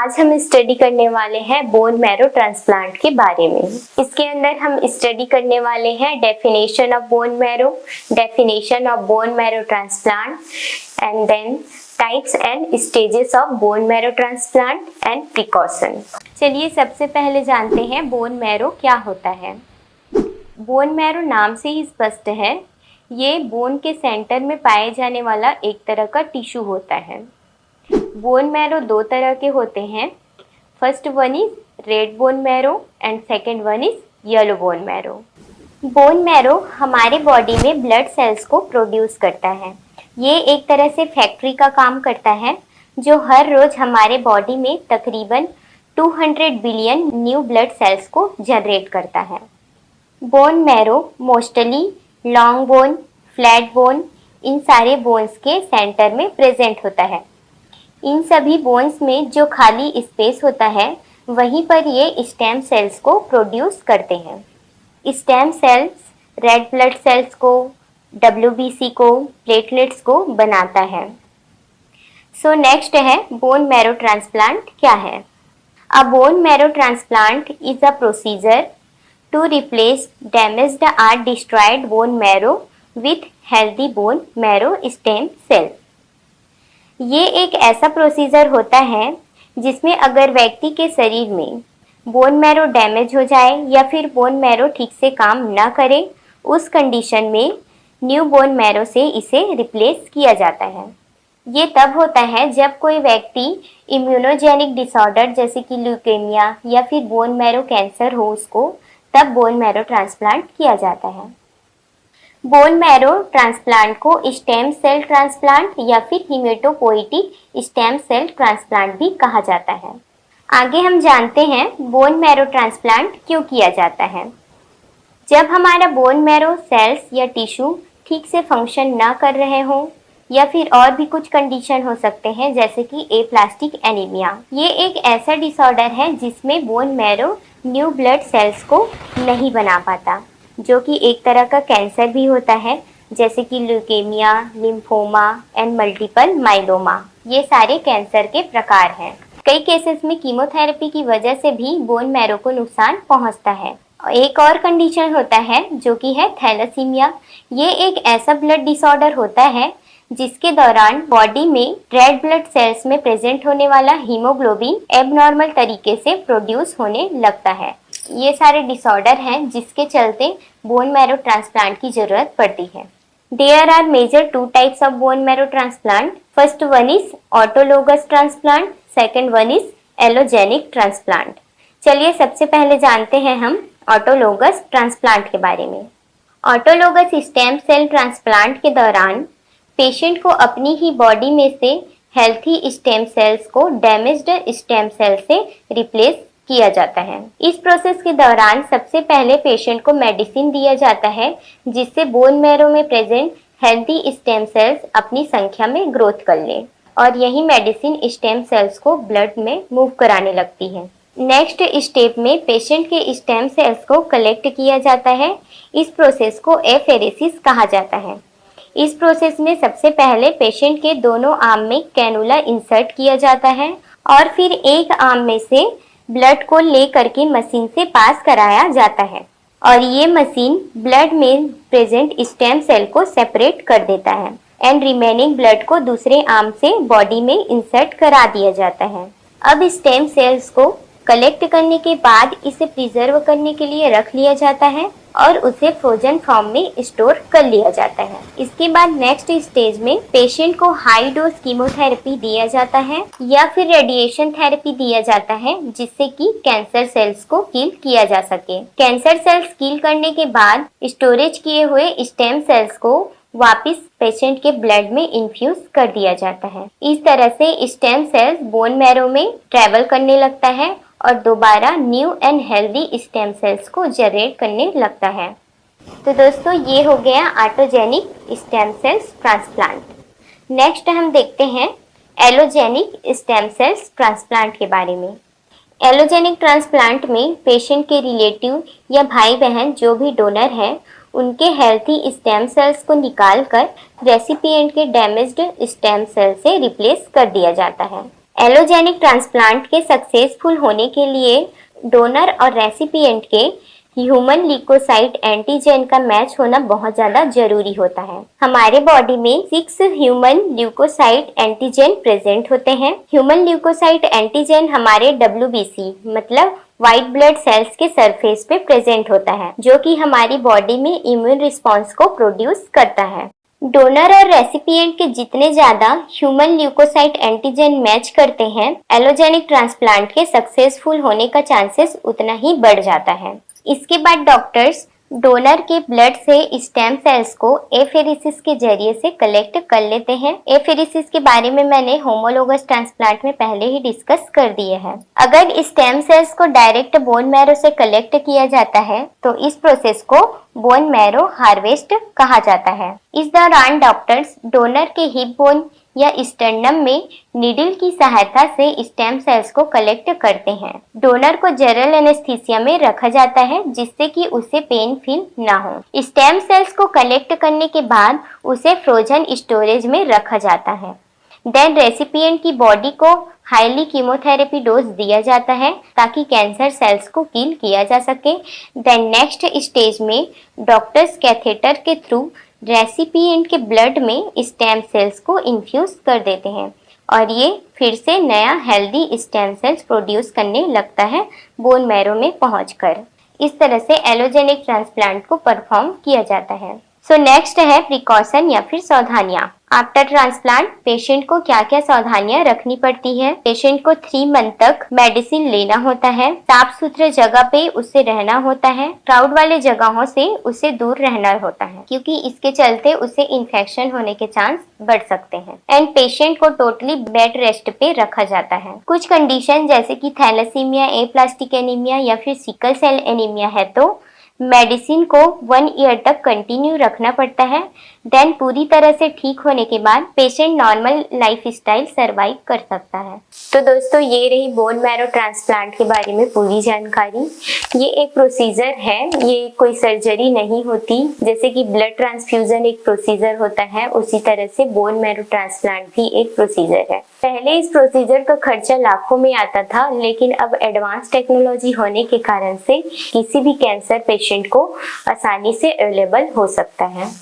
आज हम स्टडी करने वाले हैं बोन मैरो ट्रांसप्लांट के बारे में। इसके अंदर हम स्टडी करने वाले हैं definition of bone marrow, definition of bone marrow transplant and then types and stages of bone marrow transplant and precaution. चलिए सबसे पहले जानते हैं बोन मैरो क्या होता है। बोन मैरो नाम से ही स्पष्ट है, ये बोन के सेंटर में पाए जाने वाला एक तरह का टिश्यू होता है। बोन मैरो दो तरह के होते हैं, first one is red bone marrow and second one is yellow bone marrow. Bone marrow हमारे बॉडी में ब्लड सेल्स को प्रोड्यूस करता है। ये एक तरह से फैक्ट्री का काम करता है जो हर रोज हमारे बॉडी में तकरीबन 200 बिलियन न्यू ब्लड सेल्स को जनरेट करता है। Bone marrow mostly long bone, flat bone, इन सारे बोन्स के सेंटर में प्रेजेंट होता है। इन सभी बोन्स में जो खाली स्पेस होता है वहीं पर ये स्टेम सेल्स को प्रोड्यूस करते हैं। Stem cells red blood cells को, WBC को, प्लेटलेट्स को बनाता है। सो नेक्स्ट है बोन मैरो ट्रांसप्लांट क्या है। A bone marrow transplant is a procedure to replace damaged और destroyed bone marrow with healthy bone marrow stem cell. ये एक ऐसा प्रोसीजर होता है जिसमें अगर व्यक्ति के शरीर में बोन मैरो डैमेज हो जाए या फिर बोन मैरो ठीक से काम न करे, उस कंडीशन में न्यू बोन मैरो से इसे रिप्लेस किया जाता है। ये तब होता है जब कोई व्यक्ति इम्यूनोजेनिक डिसऑर्डर जैसे कि ल्यूकेमिया या फिर बोन मैरो कैंसर हो उसको, तब बोन मैरो ट्रांसप्लांट किया जाता है। बोन मैरो ट्रांसप्लांट को स्टेम सेल ट्रांसप्लांट या फिर हीमेटोपोइटिक स्टेम सेल ट्रांसप्लांट भी कहा जाता है। आगे हम जानते हैं बोन मैरो ट्रांसप्लांट क्यों किया जाता है। जब हमारा बोन मैरो सेल्स या टिश्यू ठीक से फंक्शन ना कर रहे हों या फिर और भी कुछ कंडीशन हो सकते हैं जैसे कि एप्लास्टिक एनीमिया। ये एक ऐसा डिसऑर्डर है जिसमें bone marrow new blood cells को नहीं बना पाता, जो कि एक तरह का कैंसर भी होता है जैसे कि leukaemia, lymphoma and multiple myeloma. ये सारे कैंसर के प्रकार हैं। कई केसेस में कीमोथेरेपी की वजह से भी बोन मैरो को नुकसान पहुंचता है। एक और कंडीशन होता है जो कि है थैलेसीमिया। ये एक ऐसा ब्लड डिसऑर्डर होता है जिसके दौरान बॉडी में रेड ब्लड सेल्स में प्रेजेंट होने वाला हीमोग्लोबिन एबनॉर्मल तरीके से प्रोड्यूस होने लगता है। ये सारे डिसऑर्डर हैं जिसके चलते बोन मैरो ट्रांसप्लांट की जरूरत पड़ती है। There are major 2 types of bone marrow transplant. First one is autologous transplant, second one is allogeneic transplant. चलिए सबसे पहले जानते हैं हम ऑटोलोगस ट्रांसप्लांट के बारे में। ऑटोलोगस स्टेम सेल ट्रांसप्लांट के दौरान पेशेंट को अपनी ही बॉडी में से हेल्थी स्टेम सेल्स को डैमेज्ड स्टेम सेल से रिप्लेस किया जाता है। इस प्रोसेस के दौरान सबसे पहले पेशेंट को मेडिसिन दिया जाता है जिससे बोन मैरो में प्रेजेंट हेल्थी स्टेम सेल्स अपनी संख्या में ग्रोथ कर ले और यही मेडिसिन स्टेम सेल्स को ब्लड में मूव कराने लगती है। नेक्स्ट स्टेप में पेशेंट के स्टेम सेल्स को कलेक्ट किया जाता है। इस प्रोसेस को एफेरेसिस कहा जाता है। इस प्रोसेस में सबसे पहले पेशेंट के दोनों आर्म में कैनुला इंसर्ट किया जाता है और फिर एक आर्म में से ब्लड को ले करके मशीन से पास कराया जाता है और ये मशीन ब्लड में प्रेजेंट स्टेम सेल को सेपरेट कर देता है एंड रिमेनिंग ब्लड को दूसरे आर्म से बॉडी में इंसर्ट करा दिया जाता है। अब स्टेम सेल्स को कलेक्ट करने के बाद इसे प्रिजर्व करने के लिए रख लिया जाता है और उसे फ्रोजन फॉर्म में स्टोर कर लिया जाता है। इसके बाद नेक्स्ट स्टेज में पेशेंट को हाई डोज कीमोथेरेपी दिया जाता है या फिर रेडिएशन थेरेपी दिया जाता है जिससे कि कैंसर सेल्स को किल किया जा सके। कैंसर सेल्स किल करने के बाद स्टोरेज किए हुए स्टेम सेल्स को वापस पेशेंट के ब्लड में इन्फ्यूज कर दिया जाता है। इस तरह से स्टेम सेल्स बोन मैरो में ट्रेवल करने लगता है और दोबारा new and healthy stem cells को जनरेट करने लगता है। तो दोस्तों ये हो गया autogenic stem cells transplant. Next हम देखते हैं एलोजेनिक स्टेम सेल्स ट्रांसप्लांट के बारे में। एलोजेनिक ट्रांसप्लांट में पेशेंट के रिलेटिव या भाई बहन जो भी डोनर है उनके हेल्थी स्टेम सेल्स को निकालकर रेसिपिएंट के डैमेज्ड स्टेम सेल से रिप्लेस कर दिया जाता है। एलोजेनिक ट्रांसप्लांट के सक्सेसफुल होने के लिए डोनर और रेसिपिएंट के ह्यूमन ल्यूकोसाइट एंटीजन का मैच होना बहुत ज्यादा जरूरी होता है। हमारे बॉडी में 6 ह्यूमन ल्यूकोसाइट एंटीजन प्रेजेंट होते हैं। ह्यूमन ल्यूकोसाइट एंटीजन हमारे WBC मतलब व्हाइट ब्लड सेल्स के सरफेस पे प्रेजेंट होता है, जो कि हमारी बॉडी में इम्यून रिस्पॉन्स को प्रोड्यूस करता है। डोनर और रेसिपिएंट के जितने ज्यादा ह्यूमन ल्यूकोसाइट एंटीजन मैच करते हैं, एलोजेनिक ट्रांसप्लांट के सक्सेसफुल होने का चांसेस उतना ही बढ़ जाता है। इसके बाद डॉक्टर्स डोनर के ब्लड से स्टेम सेल्स को एफेरेसिस के जरिए से कलेक्ट कर लेते हैं। एफेरेसिस के बारे में मैंने होमोलोगस ट्रांसप्लांट में पहले ही डिस्कस कर दिए हैं। अगर स्टेम सेल्स को डायरेक्ट बोन मैरो से कलेक्ट किया जाता है तो इस प्रोसेस को बोन मैरो हार्वेस्ट कहा जाता है। इस दौरान डॉक्टर्स डोनर के हिप बोन या स्टर्नम में नीडल की सहायता से स्टेम सेल्स को कलेक्ट करते हैं। डोनर को जनरल एनेस्थीसिया में रखा जाता है जिससे कि उसे पेन फील ना हो। स्टेम सेल्स को कलेक्ट करने के बाद उसे फ्रोजन स्टोरेज में रखा जाता है। देन रेसिपिएंट की बॉडी को हाईली कीमोथेरेपी डोज दिया जाता है ताकि कैंसर सेल्स को किल किया जा सके। देन नेक्स्ट स्टेज में डॉक्टर्स कैथेटर के थ्रू रेसिपिएंट के ब्लड में स्टेम सेल्स को इन्फ्यूज कर देते हैं और ये फिर से नया हेल्दी स्टेम सेल्स प्रोड्यूस करने लगता है बोन मैरो में पहुंचकर। इस तरह से एलोजेनिक ट्रांसप्लांट को परफॉर्म किया जाता है। सो नेक्स्ट है प्रिकॉशन या फिर सावधानियां। आफ्टर ट्रांसप्लांट पेशेंट को क्या क्या सावधानियां रखनी पड़ती है। पेशेंट को 3 मंथ तक मेडिसिन लेना होता है। साफ सुथरे जगह पे उसे रहना होता है। क्राउड वाले जगहों से उसे दूर रहना होता है क्योंकि इसके चलते उसे इन्फेक्शन होने के चांस बढ़ सकते हैं। एंड पेशेंट को टोटली बेड रेस्ट पे रखा जाता है। कुछ कंडीशन जैसे कि थैलेसीमिया, एप्लास्टिक एनीमिया या फिर सिकल सेल एनीमिया है तो मेडिसिन को 1 ईयर तक कंटिन्यू रखना पड़ता है। देन पूरी तरह से ठीक होने के बाद patient normal life style survive कर सकता है। तो दोस्तों ये रही बोन मैरो ट्रांसप्लांट के बारे में पूरी जानकारी। ये एक प्रोसीजर है, ये कोई सर्जरी नहीं होती। जैसे कि ब्लड ट्रांसफ्यूजन एक प्रोसीजर होता है, उसी तरह से बोन मैरो ट्रांसप्लांट भी एक प्रोसीजर है। पहले इस प्रोसीजर का खर्चा लाखों में आता था, लेकिन अब एडवांस टेक्नोलॉजी होने के कारण से किसी भी कैंसर पेशेंट को आसानी से अवेलेबल हो सकता है।